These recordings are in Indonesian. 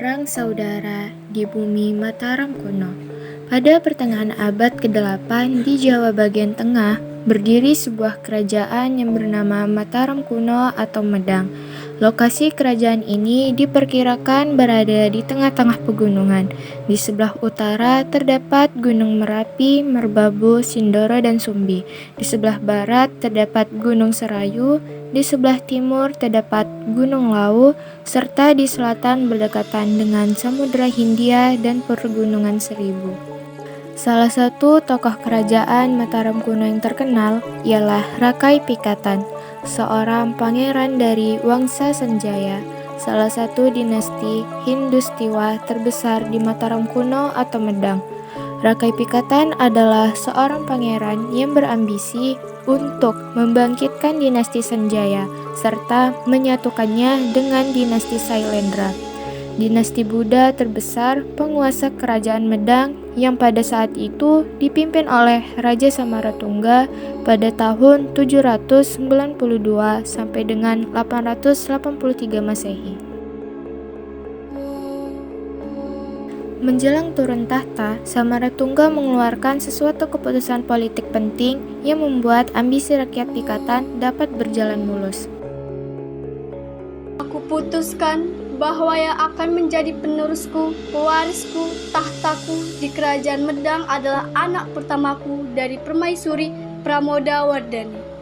seorang saudara di bumi Mataram kuno. Pada pertengahan abad ke-8 di Jawa bagian tengah, berdiri sebuah kerajaan yang bernama Mataram kuno atau Medang. Lokasi kerajaan ini diperkirakan berada di tengah-tengah pegunungan. Di sebelah utara terdapat Gunung Merapi, Merbabu, Sindoro, dan Sumbi. Di sebelah barat terdapat Gunung Serayu. Di sebelah timur terdapat Gunung Lawu, serta di selatan berdekatan dengan Samudra Hindia dan Pergunungan Seribu. Salah satu tokoh kerajaan Mataram kuno yang terkenal ialah Rakai Pikatan, seorang pangeran dari Wangsa Sanjaya, salah satu dinasti Hindustiwa terbesar di Mataram kuno atau Medang. Rakai Pikatan adalah seorang pangeran yang berambisi untuk membangkitkan dinasti Sanjaya serta menyatukannya dengan dinasti Sailendra, dinasti Buddha terbesar penguasa kerajaan Medang yang pada saat itu dipimpin oleh Raja Samaratungga pada tahun 792 sampai dengan 883 Masehi. Menjelang turun tahta, Samaratungga mengeluarkan sesuatu keputusan politik penting yang membuat ambisi rakyat Pikatan dapat berjalan mulus. Aku putuskan bahwa yang akan menjadi penerusku, pewarisku, tahtaku di kerajaan Medang adalah anak pertamaku dari permaisuri Pramodawardhani.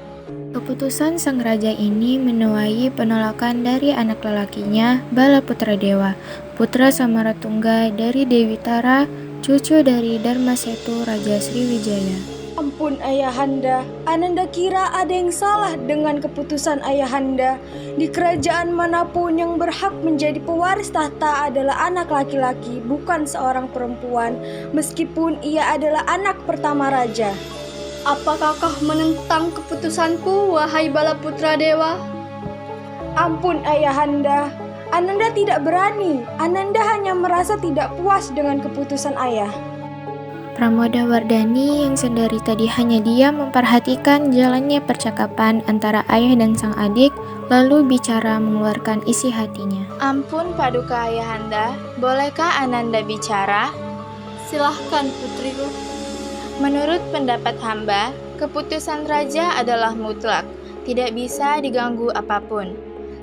Keputusan sang raja ini menuai penolakan dari anak lelakinya, Balaputradewa, putra Samaratungga dari Dewi Tara, cucu dari Darmasetu Raja Sriwijaya. Ampun Ayahanda, Ananda kira ada yang salah dengan keputusan Ayahanda. Di kerajaan manapun yang berhak menjadi pewaris tahta adalah anak laki-laki, bukan seorang perempuan, meskipun ia adalah anak pertama raja. Apakah kau menentang keputusanku, wahai Balaputradewa? Ampun Ayahanda, Ananda tidak berani. Ananda hanya merasa tidak puas dengan keputusan ayah. Pramodawardhani yang sedari tadi hanya diam memperhatikan jalannya percakapan antara ayah dan sang adik, lalu bicara mengeluarkan isi hatinya. Ampun Paduka Ayahanda, bolehkah Ananda bicara? Silahkan putriku. Menurut pendapat hamba, keputusan raja adalah mutlak, tidak bisa diganggu apapun.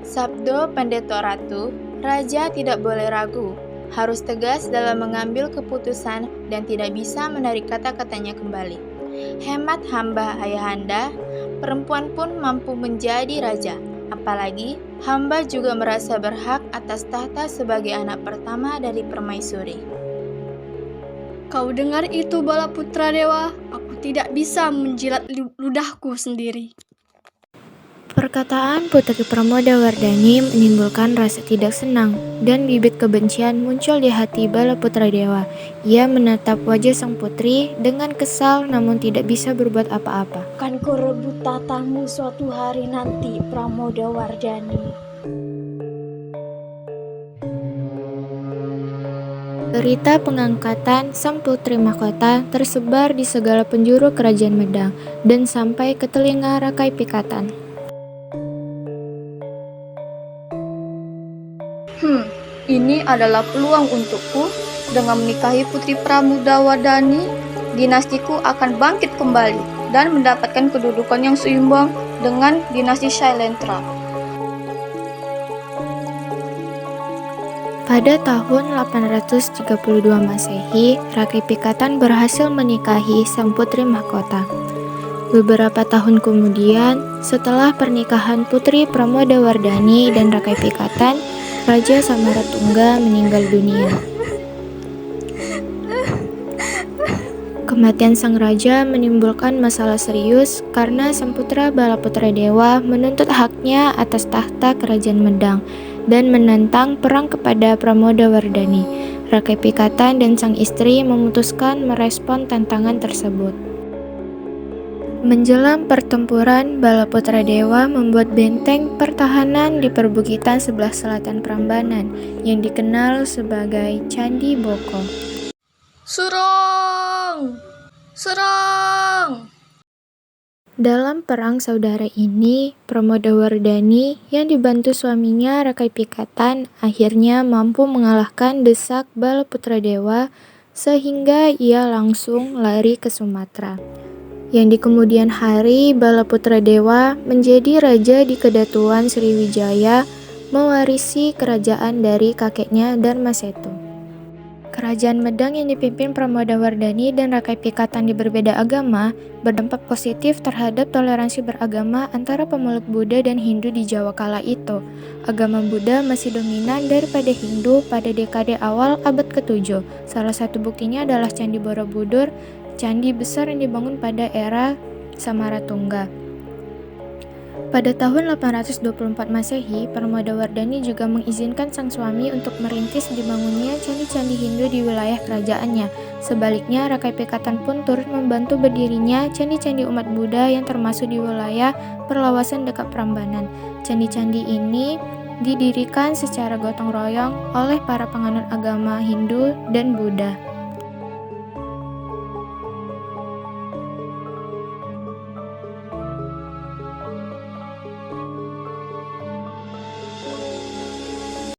Sabdo Pendeta Ratu, raja tidak boleh ragu, harus tegas dalam mengambil keputusan dan tidak bisa menarik kata-katanya kembali. Hemat hamba Ayahanda, perempuan pun mampu menjadi raja, apalagi hamba juga merasa berhak atas tahta sebagai anak pertama dari permaisuri. Kau dengar itu Balaputradewa? Aku tidak bisa menjilat ludahku sendiri. Perkataan Putri Pramodawardhani menimbulkan rasa tidak senang, dan bibit kebencian muncul di hati Balaputradewa. Ia menatap wajah sang putri dengan kesal namun tidak bisa berbuat apa-apa. Akan kurebut tahtamu suatu hari nanti, Pramodawardhani. Berita pengangkatan sang putri mahkota tersebar di segala penjuru kerajaan Medang dan sampai ke telinga Rakai Pikatan. Ini adalah peluang untukku. Dengan menikahi Putri Pramodawardhani, dinastiku akan bangkit kembali dan mendapatkan kedudukan yang seimbang dengan dinasti Sailendra. Pada tahun 832 Masehi, Rakai Pikatan berhasil menikahi sang putri mahkota. Beberapa tahun kemudian, setelah pernikahan Putri Pramodawardhani dan Rakai Pikatan, Raja Samaratungga meninggal dunia. Kematian sang raja menimbulkan masalah serius karena sang putra Balaputradewa menuntut haknya atas tahta kerajaan Medang dan menantang perang kepada Pramodawardhani. Rakai Pikatan dan sang istri memutuskan merespon tantangan tersebut. Menjelang pertempuran, Balaputradewa membuat benteng pertahanan di perbukitan sebelah selatan Prambanan yang dikenal sebagai Candi Boko. Serang! Serang! Dalam perang saudara ini, Pramodawardhani yang dibantu suaminya Rakai Pikatan akhirnya mampu mengalahkan desak Balaputradewa sehingga ia langsung lari ke Sumatera. Yang di kemudian hari Balaputradewa menjadi raja di Kedatuan Sriwijaya, mewarisi kerajaan dari kakeknya Darmasetu. Kerajaan Medang yang dipimpin Pramodawardhani dan Rakai Pikatan di berbeda agama berdampak positif terhadap toleransi beragama antara pemeluk Buddha dan Hindu di Jawa kala itu. Agama Buddha masih dominan daripada Hindu pada dekade awal abad ke-7. Salah satu buktinya adalah Candi Borobudur, candi besar yang dibangun pada era Samaratungga. Pada tahun 824 Masehi, Pramodawardhani juga mengizinkan sang suami untuk merintis dibangunnya candi-candi Hindu di wilayah kerajaannya. Sebaliknya, Rakai Pikatan pun turut membantu berdirinya candi-candi umat Buddha yang termasuk di wilayah perlawasan dekat Prambanan. Candi-candi ini didirikan secara gotong royong oleh para penganut agama Hindu dan Buddha.